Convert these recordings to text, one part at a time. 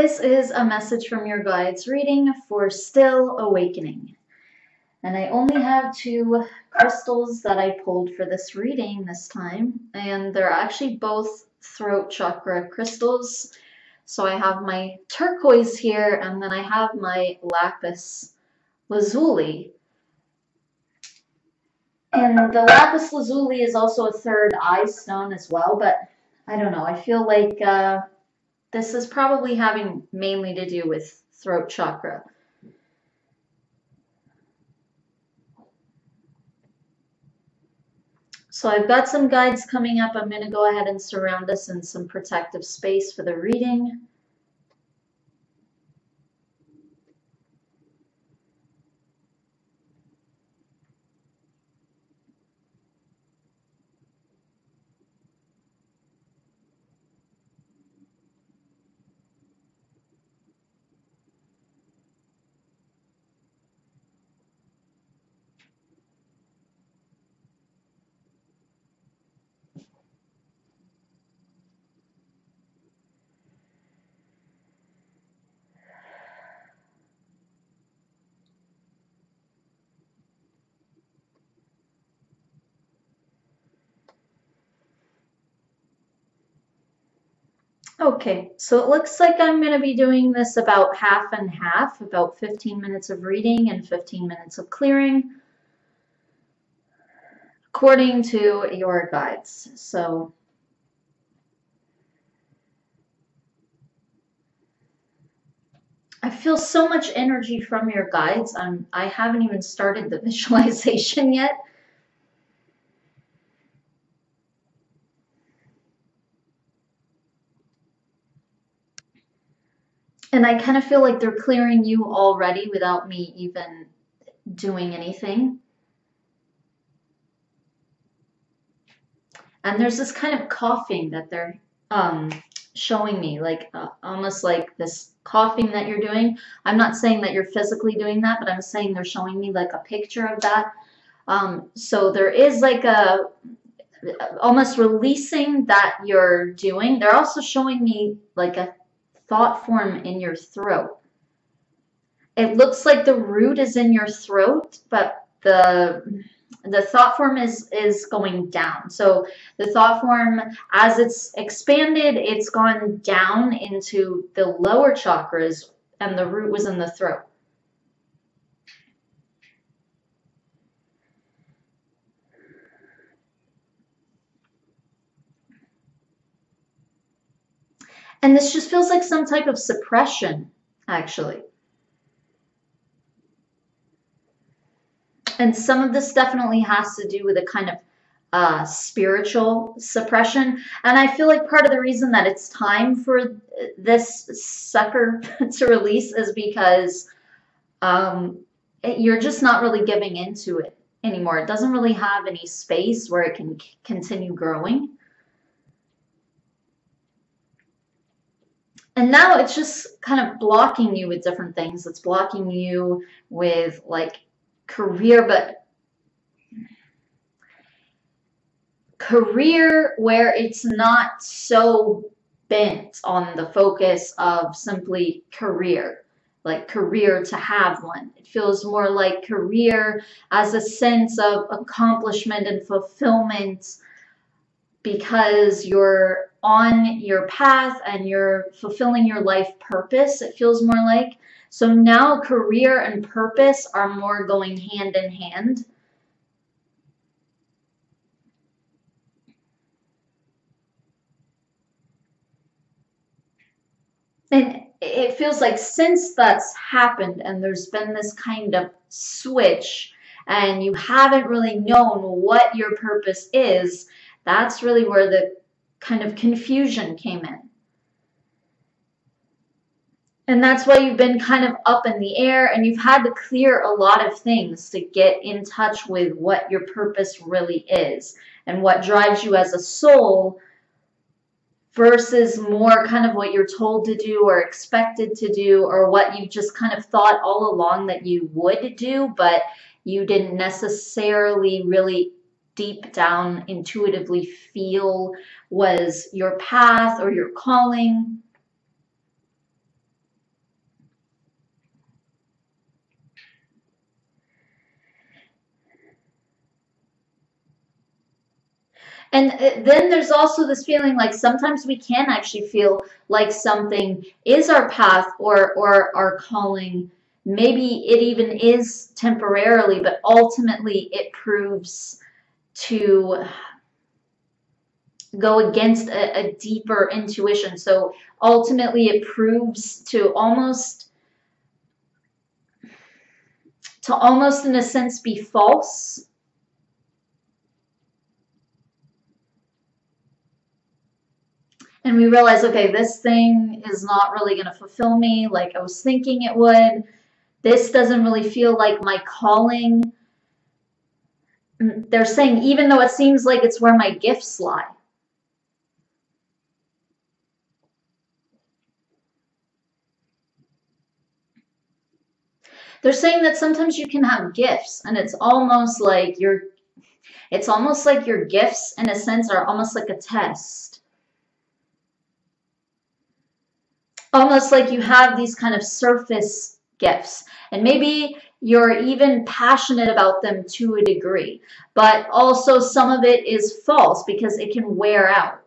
This is a message from your guides reading for Still Awakening. And I only have two crystals that I pulled for this reading this time, and they're actually both throat chakra crystals. So I have my turquoise here, and then I have my lapis lazuli. And the lapis lazuli is also a third eye stone as well, but I don't know. I feel like this is probably having mainly to do with throat chakra. So I've got some guides coming up. I'm going to go ahead and surround us in some protective space for the reading. Okay, so it looks like I'm going to be doing this about half and half, about 15 minutes of reading and 15 minutes of clearing, according to your guides. So I feel so much energy from your guides. I haven't even started the visualization yet. And I kind of feel like they're clearing you already without me even doing anything. And there's this kind of coughing that they're showing me, like almost like this coughing that you're doing. I'm not saying that you're physically doing that, but I'm saying they're showing me like a picture of that. So there is like a almost releasing that you're doing. They're also showing me like a thought form in your throat. It looks like the root is in your throat, but the thought form is going down. So the thought form, as it's expanded, it's gone down into the lower chakras, and the root was in the throat. And this just feels like some type of suppression, actually. And some of this definitely has to do with a kind of spiritual suppression. And I feel like part of the reason that it's time for this sucker to release is because you're just not really giving into it anymore. It doesn't really have any space where it can continue growing. And now it's just kind of blocking you with different things. It's blocking you with like career, but career where it's not so bent on the focus of simply career, like career to have one. It feels more like career as a sense of accomplishment and fulfillment because you're on your path and you're fulfilling your life purpose, it feels more like. So now career and purpose are more going hand in hand. And it feels like since that's happened and there's been this kind of switch and you haven't really known what your purpose is, that's really where the kind of confusion came in. And that's why you've been kind of up in the air and you've had to clear a lot of things to get in touch with what your purpose really is and what drives you as a soul versus more kind of what you're told to do or expected to do or what you just kind of thought all along that you would do, but you didn't necessarily really deep down intuitively feel was your path or your calling. And then there's also this feeling like sometimes we can actually feel like something is our path or our calling. Maybe it even is temporarily, but ultimately it proves to go against a deeper intuition. So ultimately it proves to almost in a sense be false. And we realize, okay, this thing is not really going to fulfill me like I was thinking it would. This doesn't really feel like my calling. They're saying, even though it seems like it's where my gifts lie. They're saying that sometimes you can have gifts and it's almost like your gifts in a sense are almost like a test. Almost like you have these kind of surface gifts, and maybe you're even passionate about them to a degree, but also some of it is false because it can wear out.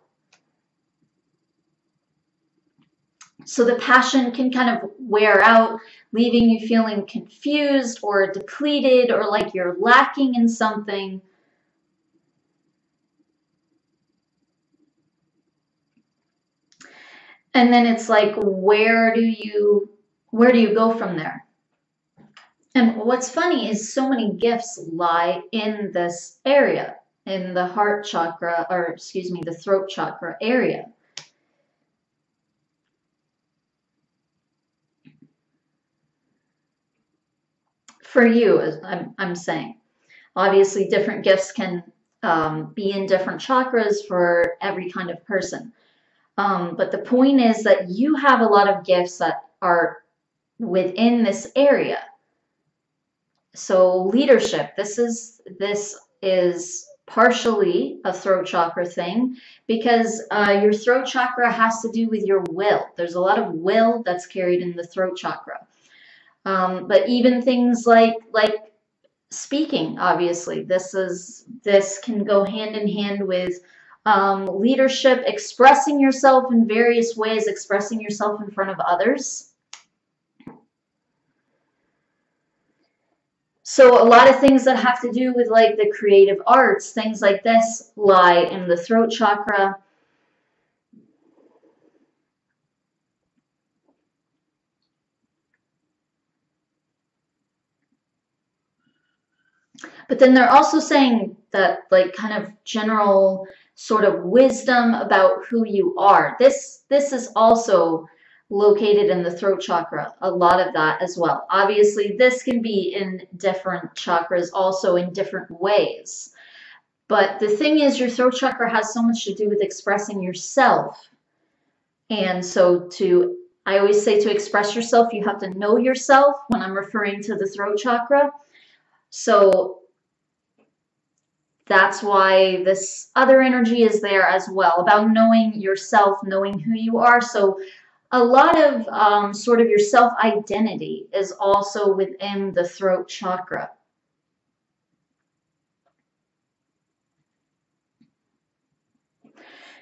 So the passion can kind of wear out, leaving you feeling confused or depleted or like you're lacking in something. And then it's like, where do you go from there? And what's funny is so many gifts lie in this area, in the heart chakra, or excuse me, the throat chakra area. For you, as I'm saying, obviously different gifts can be in different chakras for every kind of person. But the point is that you have a lot of gifts that are within this area. So leadership, this is partially a throat chakra thing because your throat chakra has to do with your will. There's a lot of will that's carried in the throat chakra. But even things like speaking, obviously, this can go hand in hand with leadership, expressing yourself in various ways, expressing yourself in front of others. So a lot of things that have to do with like the creative arts, things like this lie in the throat chakra. But then they're also saying that like kind of general sort of wisdom about who you are. This is also located in the throat chakra, a lot of that as well. Obviously, this can be in different chakras also in different ways. But the thing is, your throat chakra has so much to do with expressing yourself. And so I always say to express yourself, you have to know yourself when I'm referring to the throat chakra. So that's why this other energy is there as well, about knowing yourself, knowing who you are. So a lot of sort of your self-identity is also within the throat chakra.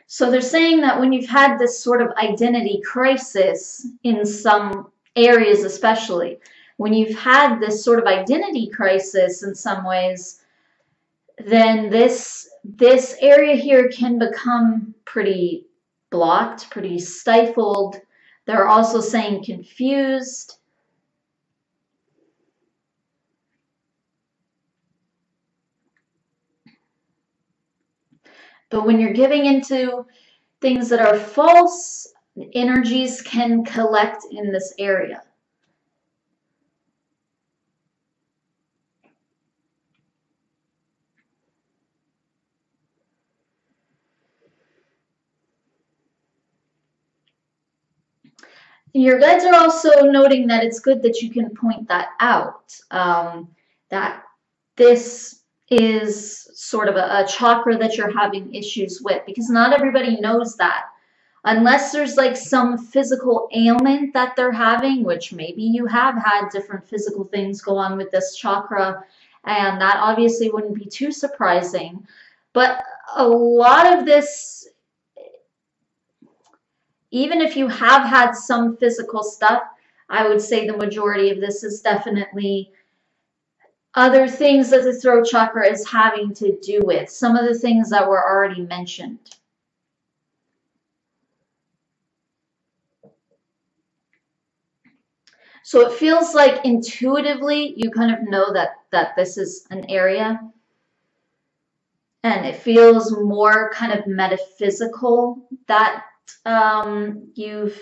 So they're saying that when you've had this sort of identity crisis in some areas, especially, when you've had this sort of identity crisis in some ways, then this area here can become pretty blocked, pretty stifled. They're also saying confused. But when you're giving into things that are false, energies can collect in this area. Your guides are also noting that it's good that you can point that out, that this is sort of a chakra that you're having issues with, because not everybody knows that. Unless there's like some physical ailment that they're having, which maybe you have had different physical things go on with this chakra, and that obviously wouldn't be too surprising. But a lot of this, even if you have had some physical stuff, I would say the majority of this is definitely other things that the throat chakra is having to do with. Some of the things that were already mentioned. So it feels like intuitively you kind of know that this is an area, and it feels more kind of metaphysical that you've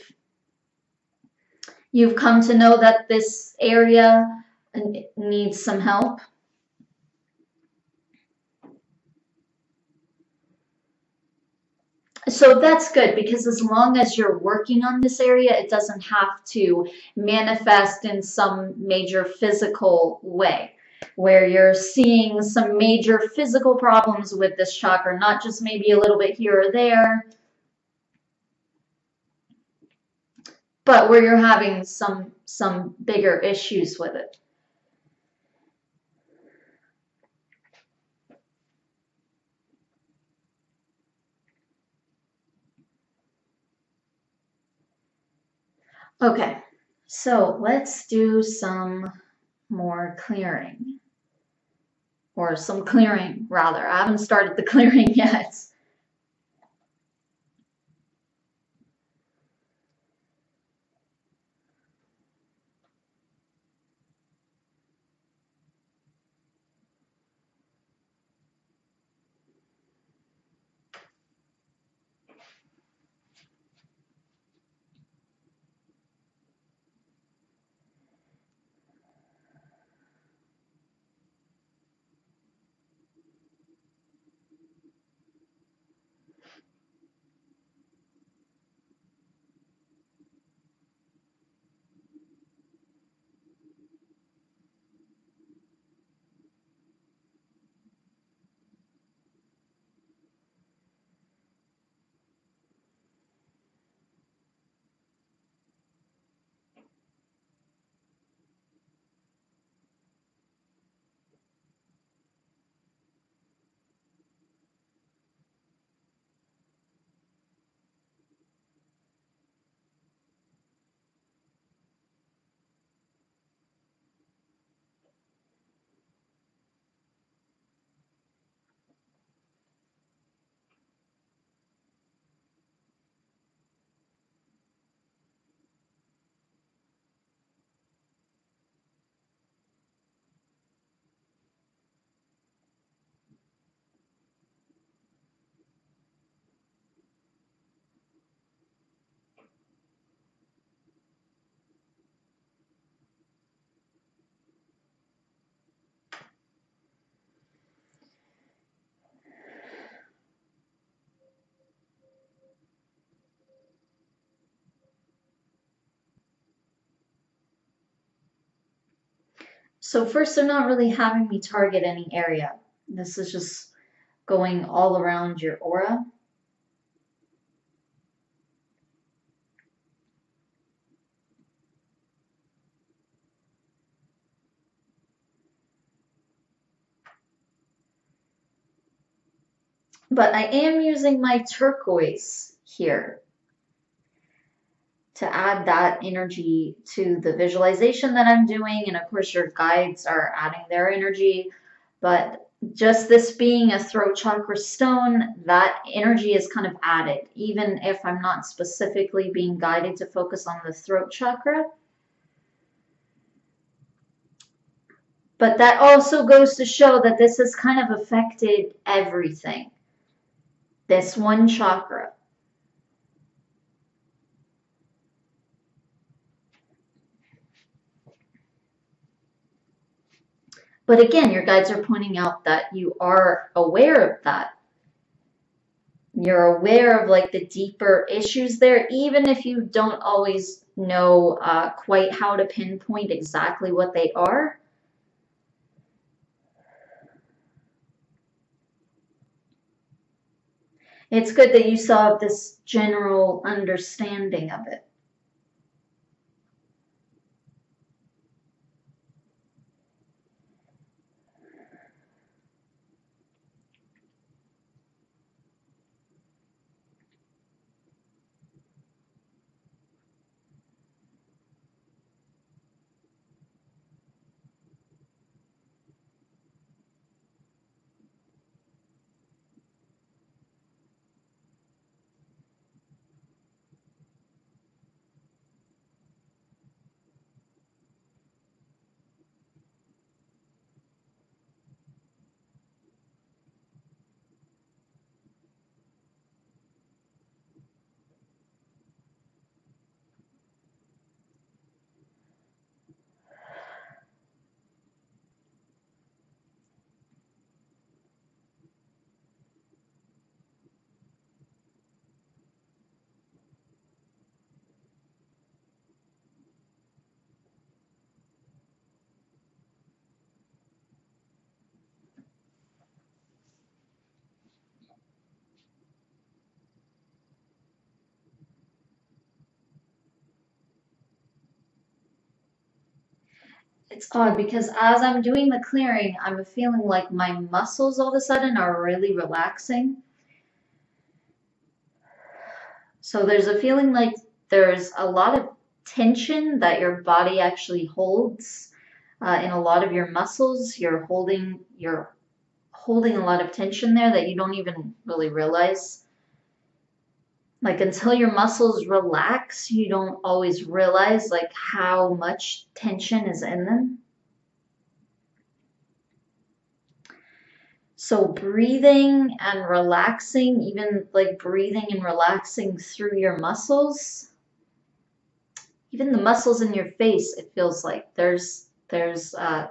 come to know that this area needs some help. So that's good, because as long as you're working on this area, it doesn't have to manifest in some major physical way where you're seeing some major physical problems with this chakra, not just maybe a little bit here or there, but where you're having some bigger issues with it. Okay, so let's do some more clearing. Or some clearing, rather. I haven't started the clearing yet. So first, they're not really having me target any area. This is just going all around your aura. But I am using my turquoise here to add that energy to the visualization that I'm doing. And of course, your guides are adding their energy. But just this being a throat chakra stone, that energy is kind of added, even if I'm not specifically being guided to focus on the throat chakra. But that also goes to show that this has kind of affected everything. This one chakra. But again, your guides are pointing out that you are aware of that. You're aware of like the deeper issues there, even if you don't always know quite how to pinpoint exactly what they are. It's good that you saw this general understanding of it. It's odd because as I'm doing the clearing, I'm feeling like my muscles all of a sudden are really relaxing. So there's a feeling like there's a lot of tension that your body actually holds in a lot of your muscles. You're holding a lot of tension there that you don't even really realize. Like until your muscles relax, you don't always realize like how much tension is in them. So breathing and relaxing, even like breathing and relaxing through your muscles, even the muscles in your face, it feels like there's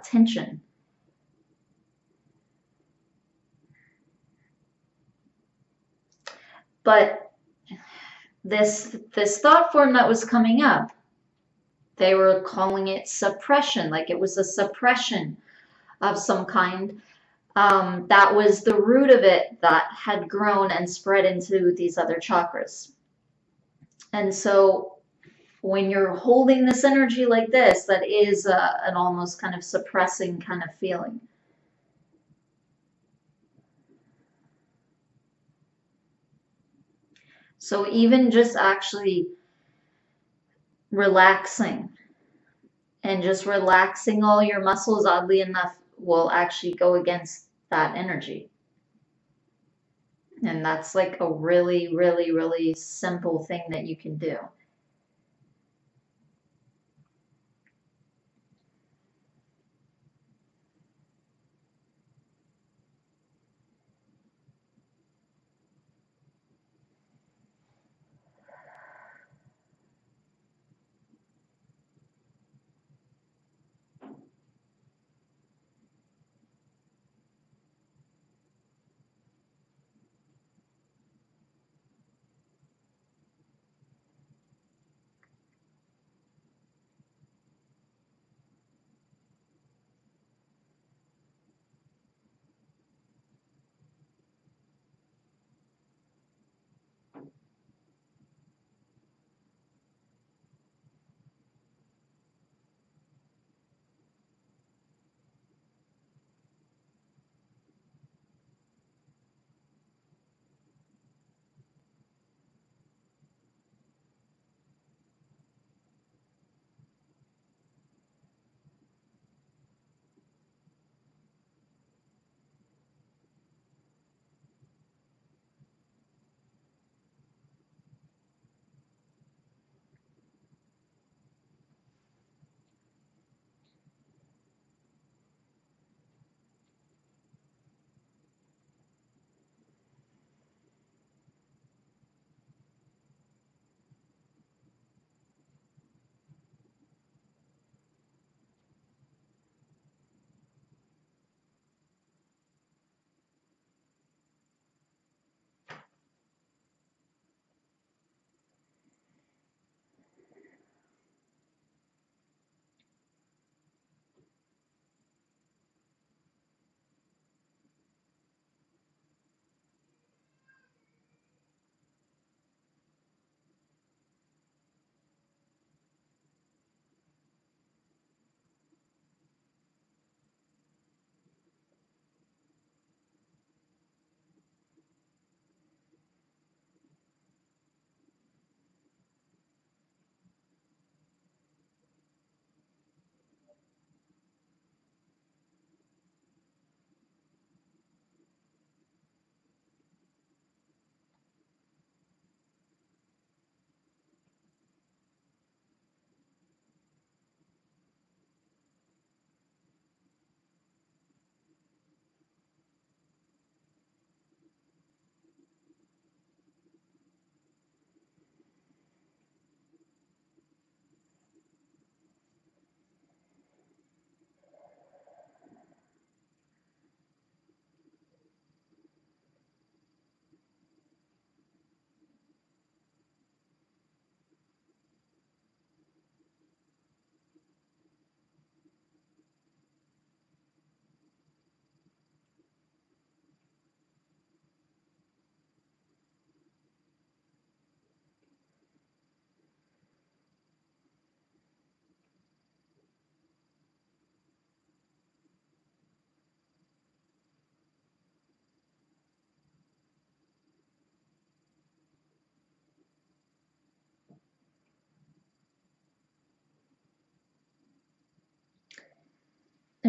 tension. But this thought form that was coming up, they were calling it suppression, like it was a suppression of some kind. That was the root of it that had grown and spread into these other chakras. And so when you're holding this energy like this, that is an almost kind of suppressing kind of feeling. So even just actually relaxing and just relaxing all your muscles, oddly enough, will actually go against that energy. And that's like a really, really, really simple thing that you can do.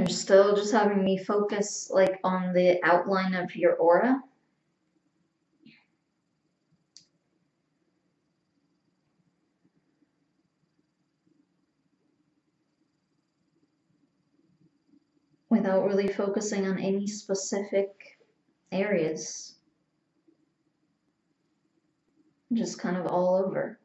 You're still just having me focus like on the outline of your aura. Without really focusing on any specific areas. Just kind of all over.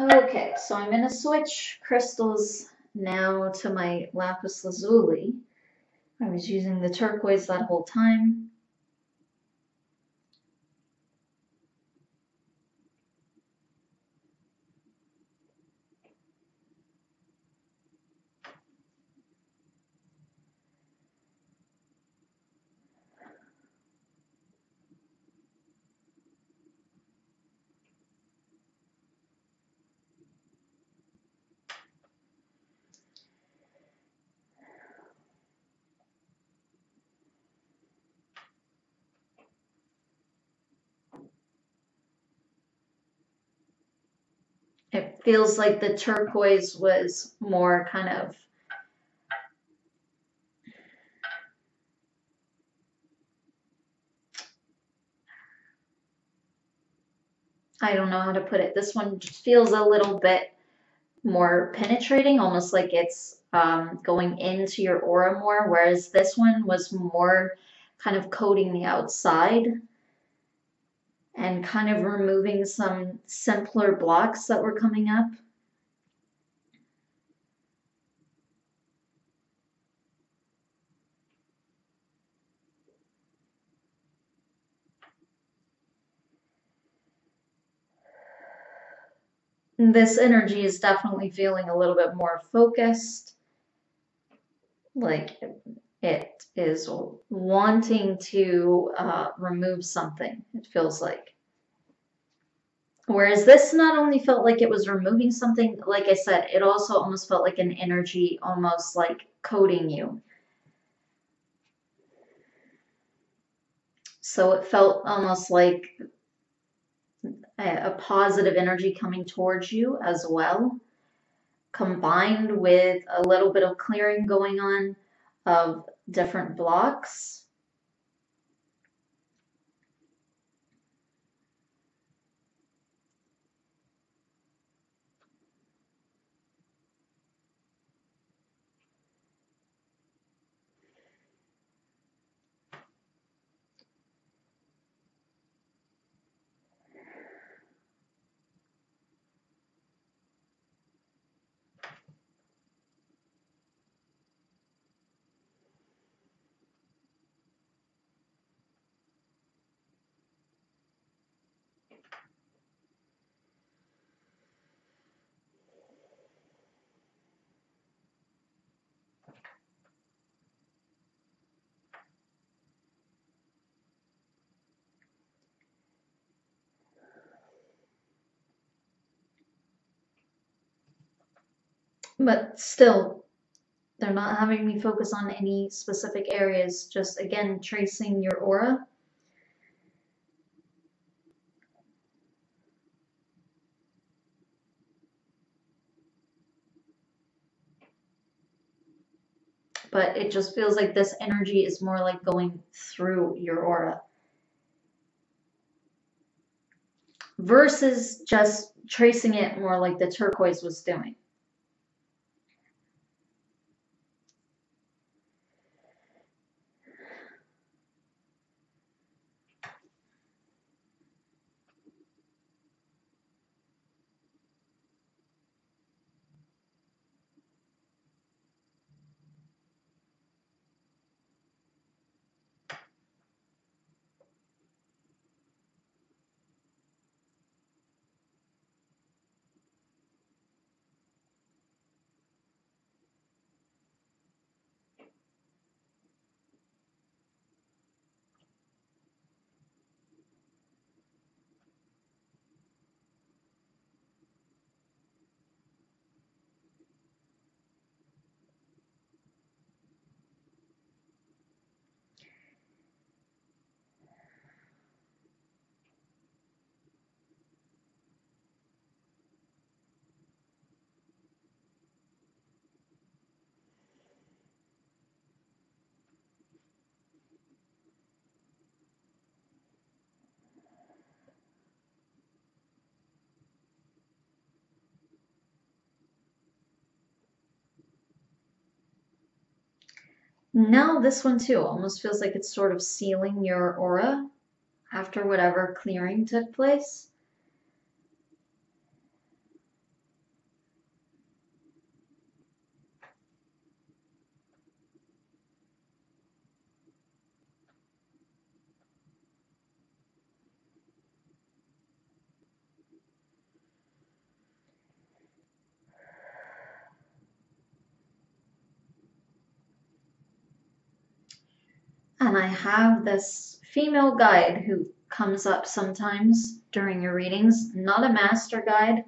Okay, so I'm going to switch crystals now to my lapis lazuli. I was using the turquoise that whole time. It feels like the turquoise was more kind of, I don't know how to put it. This one just feels a little bit more penetrating, almost like it's going into your aura more, whereas this one was more kind of coating the outside and kind of removing some simpler blocks that were coming up. This energy is definitely feeling a little bit more focused, like it is wanting to remove something, it feels like. Whereas this not only felt like it was removing something, like I said, it also almost felt like an energy almost like coating you. So it felt almost like a positive energy coming towards you as well, combined with a little bit of clearing going on of different blocks. But still, they're not having me focus on any specific areas, just again tracing your aura. But it just feels like this energy is more like going through your aura versus just tracing it more like the turquoise was doing. Now this one too almost feels like it's sort of sealing your aura after whatever clearing took place. And I have this female guide who comes up sometimes during your readings, not a master guide.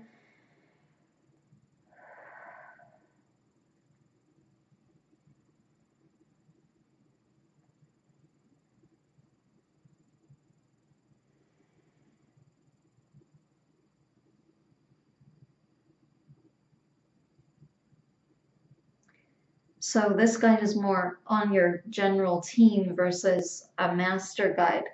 So this guide is more on your general team versus a master guide.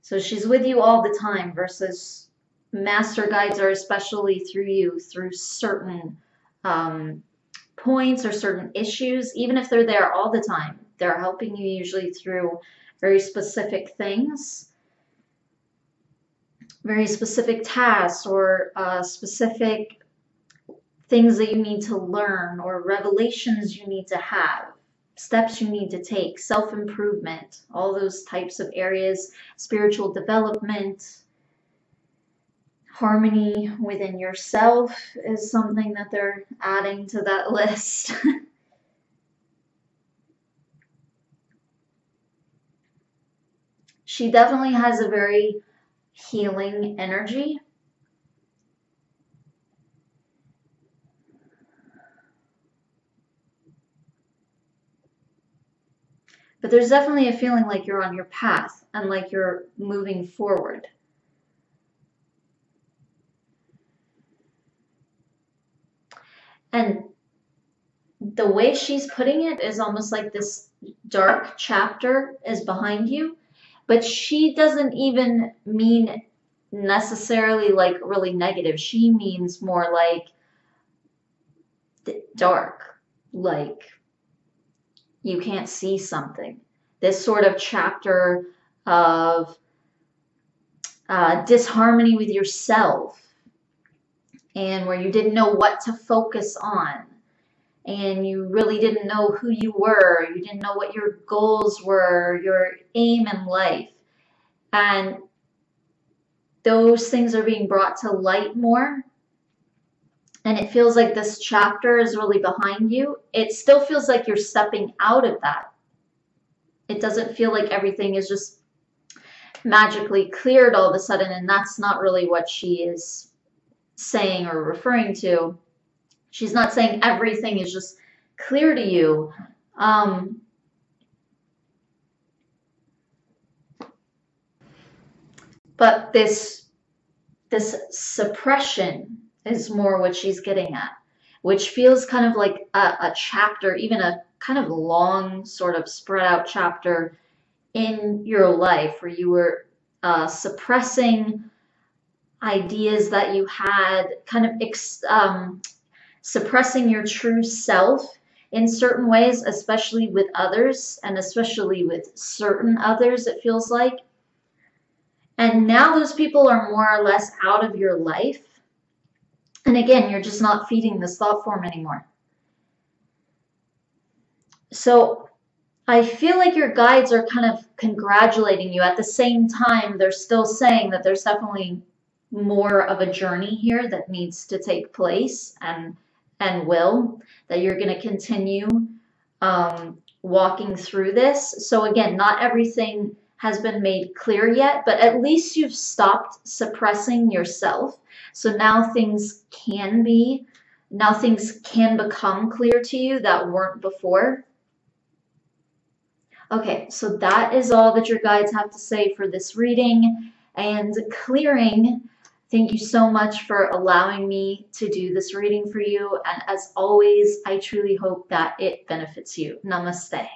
So she's with you all the time versus master guides are especially through you through certain points or certain issues. Even if they're there all the time, they're helping you usually through very specific things, very specific tasks, or specific things that you need to learn, or revelations you need to have, steps you need to take, self-improvement, all those types of areas, spiritual development, harmony within yourself is something that they're adding to that list. She definitely has a very healing energy. But there's definitely a feeling like you're on your path and like you're moving forward. And the way she's putting it is almost like this dark chapter is behind you, but she doesn't even mean necessarily like really negative. She means more like dark, like you can't see something. This sort of chapter of disharmony with yourself, and where you didn't know what to focus on, and you really didn't know who you were, you didn't know what your goals were, your aim in life. And those things are being brought to light more. And it feels like this chapter is really behind you. It still feels like you're stepping out of that. It doesn't feel like everything is just magically cleared all of a sudden, and that's not really what she is saying or referring to. She's not saying everything is just clear to you. But this suppression is more what she's getting at, which feels kind of like a chapter, even a kind of long, sort of spread out chapter in your life where you were suppressing ideas that you had, kind of suppressing your true self in certain ways, especially with others, and especially with certain others, it feels like. And now those people are more or less out of your life. And again, you're just not feeding this thought form anymore. So I feel like your guides are kind of congratulating you. At the same time, they're still saying that there's definitely more of a journey here that needs to take place and will, that you're going to continue walking through this. So again, not everything has been made clear yet, but at least you've stopped suppressing yourself. So now things can become clear to you that weren't before. Okay, so that is all that your guides have to say for this reading and clearing. Thank you so much for allowing me to do this reading for you. And as always, I truly hope that it benefits you. Namaste.